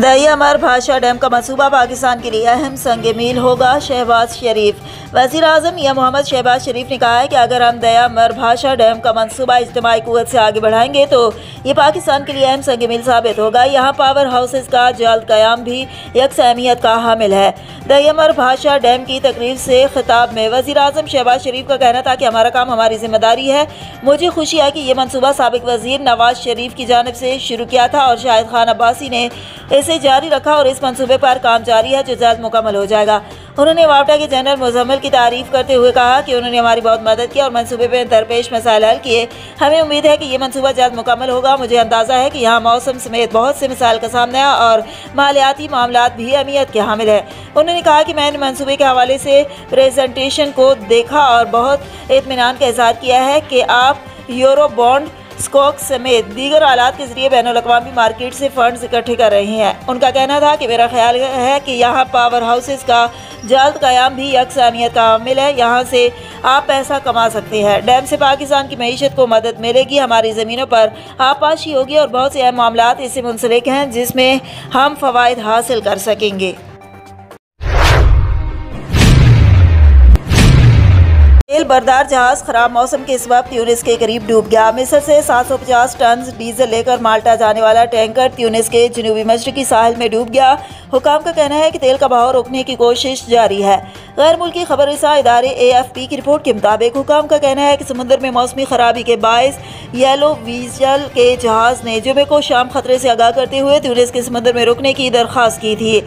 दरिया अमर भाषा डैम का मंसूबा पाकिस्तान के लिए अहम संग मील होगा। शहबाज शरीफ। वज़ीर आज़म मियां मोहम्मद शहबाज शरीफ ने कहा है कि अगर हम दरिया अमर भाषा डैम का मंसूबा इज्तिमाई कुव्वत से आगे बढ़ाएंगे तो ये पाकिस्तान के लिए अहम संग मील साबित होगा। यहाँ पावर हाउसेस का जल्द क़याम भी यकसा अहमियत का हामिल है। दरिया अमर भाषा डैम की तकरीर से खिताब में वज़ीर आज़म शहबाज शरीफ का कहना था कि हमारा काम हमारी जिम्मेदारी है। मुझे खुशी है कि ये मंसूबा साबिक वज़ीर नवाज शरीफ की जानिब से शुरू किया था और शाहिद खान अब्बासी ने इसे जारी रखा और इस मंसूबे पर काम जारी है जो जल्द मुकम्मल हो जाएगा। उन्होंने वापडा के जनरल मुजम्मिल की तारीफ करते हुए कहा कि उन्होंने हमारी बहुत मदद की और मंसूबे में दरपेश मसाइल हल किए। हमें उम्मीद है कि ये मंसूबा जल्द मुकम्मल होगा। मुझे अंदाज़ा है कि यहाँ मौसम समेत बहुत से मसाइल का सामना है और मालियाती मामलात भी अहमियत के हामिल है। उन्होंने कहा कि मैंने मंसूबे के हवाले से प्रेजेंटेशन को देखा और बहुत इत्मीनान का इज़हार किया है कि आप यूरो बॉन्ड स्कॉक समेत दीगर आलात के जरिए बैनुल-अक़वामी मार्केट से फंड्स इकट्ठे कर रहे हैं। उनका कहना था कि मेरा ख्याल है कि यहाँ पावर हाउसेस का जल्द क़याम भी यकसा अहमियत का हामिल है। यहाँ से आप पैसा कमा सकते हैं। डैम से पाकिस्तान की मईशत को मदद मिलेगी, हमारी ज़मीनों पर आबपाशी होगी और बहुत से अहम मामलात इससे मुंसलिक हैं जिसमें हम फ़वाइद हासिल कर सकेंगे। तेल बरदार जहाज खराब मौसम के सबब ट्यूनिस के करीब डूब गया। मिस्र से 750 टन डीजल लेकर माल्टा जाने वाला टैंकर ट्यूनिस के जनूबी मशरकी साहिल में डूब गया। हुकाम का कहना है कि तेल का बहाव रोकने की कोशिश जारी है। गैर मुल्की खबररसा इदारे AFP की रिपोर्ट के मुताबिक हुकाम का कहना है कि समुद्र में मौसमी खराबी के बायस येलो वीजल के जहाज ने जुमे को शाम खतरे से आगाह करते हुए ट्यूनिस के समुद्र में रुकने की दरख्वास्त की थी।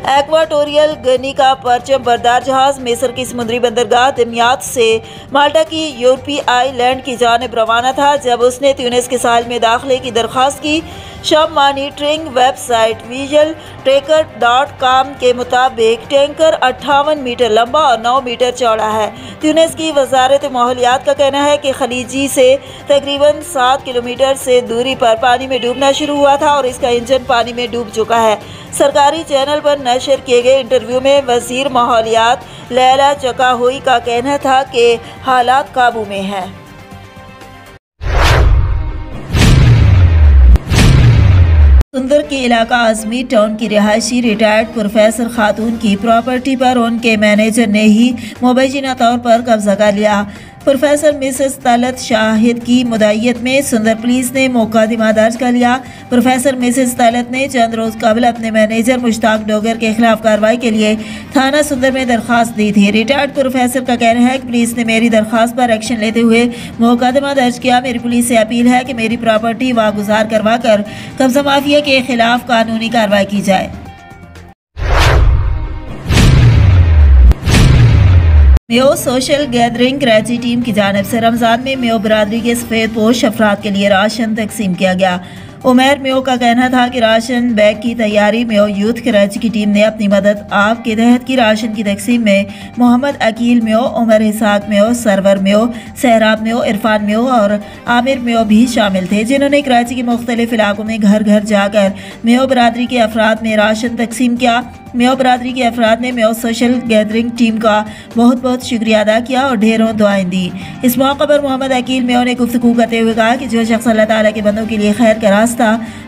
एक्वाटोरियल गिनी का परचम बरदार जहाज मिस्र की समुद्री बंदरगाह दमियात से माल्टा की यूरोपीय आइलैंड की जानिब रवाना था जब उसने ट्यूनिस के साहिल में दाखिले की दरख्वास्त की। शब मॉनिटरिंग वेबसाइट visaltracker.com के मुताबिक टैंकर 58 मीटर लंबा और 9 मीटर चौड़ा है। ट्यूनिस की वजारत माहौलियात का कहना है कि खलीजी से तकरीबन 7 किलोमीटर से दूरी पर पानी में डूबना शुरू हुआ था और इसका इंजन पानी में डूब चुका है। सरकारी चैनल पर नशर किए गए इंटरव्यू में वजीर माहौलियात लैला चकाहोई का कहना था कि हालात काबू में हैं। सुंदर के इलाका आजमी टाउन की रिहायशी रिटायर्ड प्रोफेसर खातून की प्रॉपर्टी पर उनके मैनेजर ने ही मुबैना तौर पर कब्जा कर लिया। प्रोफेसर मिसेस तलत शाहिद की मुदायत में सुंदर पुलिस ने मुकदमा दर्ज कर लिया। प्रोफेसर मिसेस तलत ने चंद रोज कबल अपने मैनेजर मुश्ताक डोगर के खिलाफ कार्रवाई के लिए थाना सुंदर में दरख्वास्त दी थी। रिटायर्ड प्रोफेसर का कहना है कि पुलिस ने मेरी दरख्वास्त पर एक्शन लेते हुए मुकदमा दर्ज किया। मेरी पुलिस से अपील है कि मेरी प्रॉपर्टी वागुजार करवा कर कब्जा माफिया के खिलाफ कानूनी कार्रवाई की जाए। Mayo social gathering Karachi team की जानिब से रमज़ान में मेयो बरादरी के सफ़ेद पोश अफराद के लिए राशन तकसीम किया गया। उमैर मेयो का कहना था कि राशन बैग की तैयारी मेयो यूथ कराची की टीम ने अपनी मदद आप के तहत की। राशन की तकसीम में मोहम्मद अकील मेयो, उमर इसाक मेयो, सरवर मेयो, सहराब मेयो, इरफान मेयो और आमिर मेयो भी शामिल थे, जिन्होंने कराची के मुख्तलिफ इलाकों में घर घर जाकर मेयो बरादरी के अफराद में राशन तकसीम किया। मेयो बरादरी के अफराद ने मेयो सोशल गैदरिंग टीम का बहुत बहुत शुक्रिया अदा किया और ढेरों दुआएं दी। इस मौके पर मोहम्मद अकील मेयो ने गुफ्तगू करते हुए कहा कि जो शख्स अल्लाह ताला के बंदों के लिए खैर का रास्ता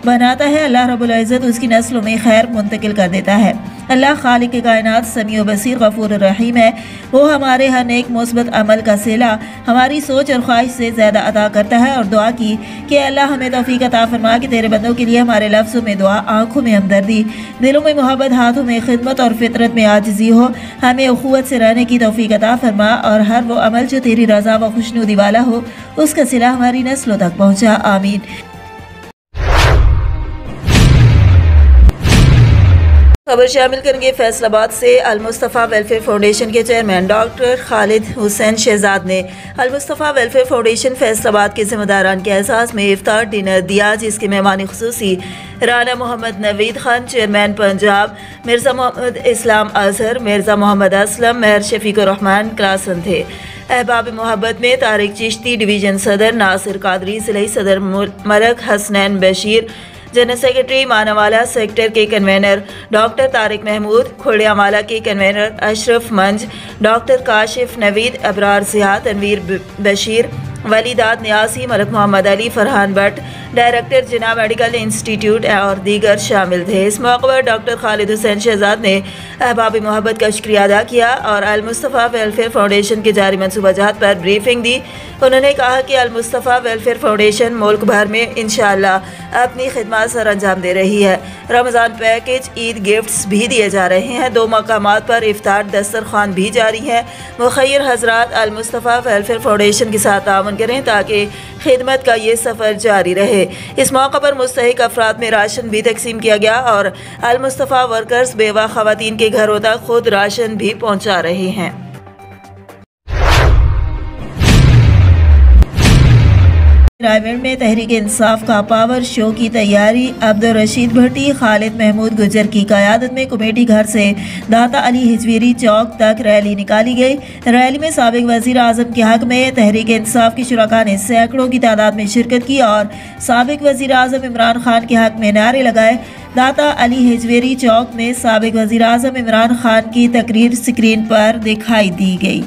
बनाता है, अल्लाह रब्बुल इज़्ज़त उसकी नस्लों में खैर मुंतकिल कर देता है। अल्लाह खालिक कायनात समीउ बसीर गफूर रहीम है। वो हमारे हर नेक मुस्बत अमल का सिला हमारी सोच और ख्वाहिश से ज़्यादा अदा करता है और दुआ की कि अल्लाह हमें तौफीक अता फरमा कि तेरे बंदों के लिए हमारे लफ्ज़ों में दुआ, आँखों में हमदर्दी, दिलों में मोहब्बत, हाथों में खिदमत और फितरत में आजिज़ी हो। हमें उखुवत से रहने की तौफीक अता फरमा और हर वो अमल जो तेरी रज़ा व खुशनुदी वाला हो उसका सिला हमारी नस्लों तक पहुँचा। आमीन। खबर शामिल करेंगे फैसलाबाद से। अल-मुस्तफ़ा वेलफेयर फाउंडेशन के चेयरमैन डॉक्टर खालिद हुसैन शहजाद ने अल-मुस्तफ़ा वेलफेयर फाउंडेशन फैसलाबाद के ज़िम्मेदारान के एहसास में इफ्तार डिनर दिया, जिसके मेहमान खुसूसी राना मोहम्मद नवीद खान चेयरमैन पंजाब, मिर्ज़ा मोहम्मद इस्लाम अजहर, मिर्ज़ा मोहम्मद असलम, मेहर शफीकुर रहमान क्लासन थे। अहबाब मोहब्बत में तारिक चिश्ती डिवीज़न सदर, नासिर कादरी ज़िले सदर Malak Hasnain Bashir, general secretary Manawala sector के कन्वेनर डॉक्टर तारिक महमूद, खुड़ियावाला के convener Ashraf Manj, doctor Kashif Naveed, Abrar Zia, Tanveer Bashir, Walidad Niazi, Malik Mohammad Ali, Farhan Bhatt, director Jinnah medical institute और दीगर शामिल थे। इस मौके पर डॉक्टर खालिद हुसैन शहजाद ने अहबाब मोहब्बत का शुक्रिया अदा किया और अल मुस्तफ़ा वेलफेयर फाउंडेशन के जारी मनसूबाजात पर ब्रीफिंग दी। उन्होंने कहा कि अल मुस्तफ़ा वेलफेयर फाउंडेशन मुल्क भर में इंशाअल्लाह अपनी खिदमत सर अंजाम दे रही है। रमज़ान पैकेज, ईद गिफ्ट्स भी दिए जा रहे हैं। 2 मकामात पर इफ्तार दस्तरखान भी जारी है। मुखय्यर हजरात अल मुस्तफ़ा वेलफेयर फाउंडेशन के साथ ताउन करें ताकि खिदमत का ये सफ़र जारी रहे। इस मौके पर मुस्तहिक अफराद में राशन भी तकसीम किया गया और अल मुस्तफ़ा वर्कर्स बेवा ख़वातीन के घरों तक खुद राशन भी पहुँचा रहे हैं। रायगढ़ में तहरीक इंसाफ का पावर शो की तैयारी। अब्दुल रशीद भट्टी, खालिद महमूद गुजर की क़यादत में कमेटी घर से दाता अली हिजवेरी चौक तक रैली निकाली गई। रैली में साबिक वज़ीर आज़म के हक़ में तहरीक इंसाफ की शुरका ने सैकड़ों की तादाद में शिरकत की और साबिक वज़ीर आज़म इमरान खान के हक़ में नारे लगाए। दाता अली हिजवेरी चौक में साबिक वज़ीर आज़म इमरान खान की तकरीर स्क्रीन पर दिखाई दी गई।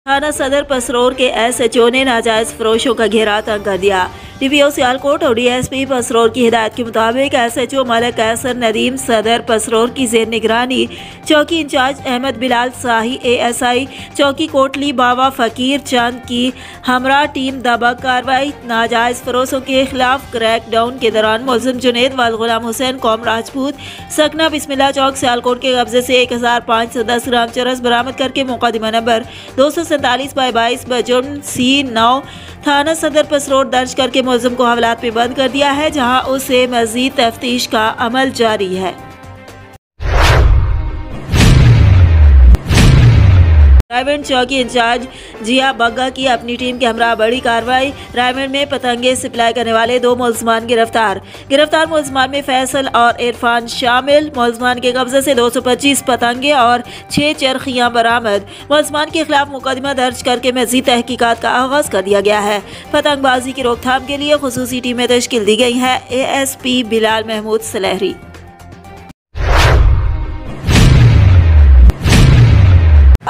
थाना सदर पसरोर के SHO ने नाजायज फरोशों का घेरा तंग कर दिया। DPO सियालकोट और DSP पसरोर की हिदायत के मुताबिक SHO मलिक कैसर नदीम सदर पसरोर की ज़ेर निगरानी चौकी इंचार्ज अहमद बिलाल शाही ASI चौकी कोटली बाबा फ़कीर चंद की हमरा टीम दबा कार्रवाई। नाजायज फरोशों के खिलाफ क्रैक डाउन के दौरान मुलजिम जुनेद वाल गुलाम हुसैन कौम राजपूत सकना बिस्मिल्लाह चौक सियालकोट के कब्जे से 1510 ग्राम चरस बरामद करके मुकदमा नंबर 247/22 बजुर्म C9 थाना सदर पसरोर दर्ज करके मुलजिम को हवालात में बंद कर दिया है, जहां उसे मजीद तफ्तीश का अमल जारी है। रायगढ़ चौकी इंचार्ज जिया बग्गा की अपनी टीम के हमरा बड़ी कार्रवाई। रायगढ़ में पतंगे सप्लाई करने वाले 2 मुलजमान गिरफ्तार मुलजमान में फैसल और इरफान शामिल। मुलजमान के कब्जे से 225 पतंगे और 6 चरखियां बरामद। मुलजमान के खिलाफ मुकदमा दर्ज करके मजीद तहकीकात का आगाज कर दिया गया है। पतंगबाजी की रोकथाम के लिए खुसूसी टीमें तश्कील दी गई हैं। ASP बिलाल महमूद सलहरी।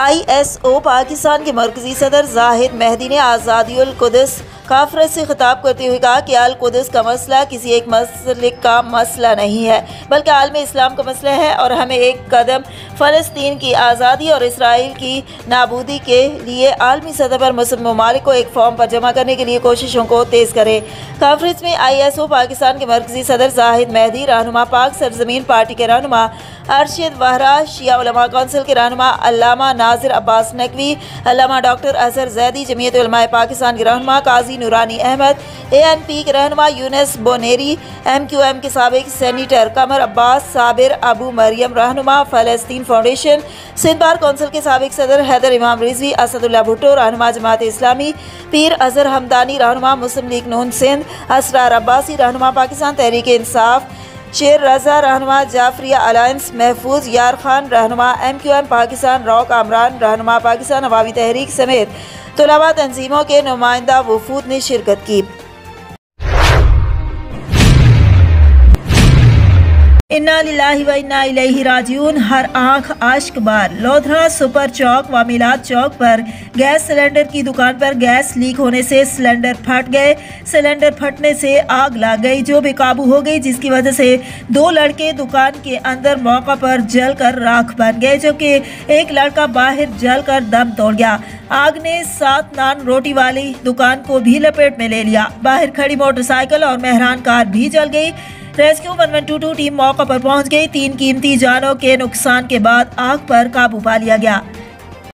ISO पाकिस्तान के मरकजी सदर जाहिद मेहदी ने आज़ादी उल कुद्स काफरत से खिताब करते हुए कहा कि अल कुद्स का मसला किसी एक मसलिक का मसला नहीं है, बल्कि आलम इस्लाम का मसला है और हमें एक कदम फ़लस्तीन की आज़ादी और इसराइल की नाबूदी के लिए आलमी सतह पर मुस्लिम ममालिक को एक फॉर्म पर जमा करने के लिए कोशिशों को तेज़ करें। कॉन्फ्रेंस में ISO पाकिस्तान के मरकजी सदर जाहिद मेहदी, रहनुमा पाक सरजमीन पार्टी के रहनुमा अरशद वहरा, शिया उलमा कौंसिल के रहनुमा अल्लामा नाजिर अब्बास नकवी, अल्लामा डॉक्टर अजहर जैदी, जमीयत उलमाए पाकिस्तान के रहनुमा काजी नूरानी अहमद, ANP के रहनुमा यूनुस बोनेरी, MQM के साबिक सेनेटर कमर अब्बास, साबिर अबू मरियम रहनुमा फ़लस्तीन फाउंडेशन, सिंध बार कौंसिल के साबिक सदर हैदर इमाम रिजवी, असदुल्ला भुट्टो रहनुमा जमात इस्लामी, पीर अजहर हमदानी रहनुमा मुस्लिम लीग नून सिंध, असरार अब्बासी रहनुमा पाकिस्तान तहरीक इंसाफ, शेर रजा रहनुमा जाफरिया अलायंस, महफूज यार खान रहनुमा MQM पाकिस्तान, रॉक आमरान रहनुमा पाकिस्तान अवामी तहरीक समेत तुलबा तंजीमों के नुमाइंदा वफूद ने शिरकत की। इन्ना लिल्लाहि व इन्ना इलैहि राजिऊन। हर आंख आश्क बार। लोधरा सुपर चौक व मिलाद चौक पर गैस सिलेंडर की दुकान पर गैस लीक होने से सिलेंडर फट गए। सिलेंडर फटने से आग लग गई जो बेकाबू हो गई, जिसकी वजह से 2 लड़के दुकान के अंदर मौका पर जलकर राख बन गए, जबकि एक लड़का बाहर जलकर दम तोड़ गया। आग ने 7 नान रोटी वाली दुकान को भी लपेट में ले लिया। बाहर खड़ी मोटरसाइकिल और मेहरान कार भी जल गई। रेस्क्यू 1122 टीम मौका पर पहुंच गई। 3 कीमती जानों के नुकसान के बाद आग पर काबू पा लिया गया।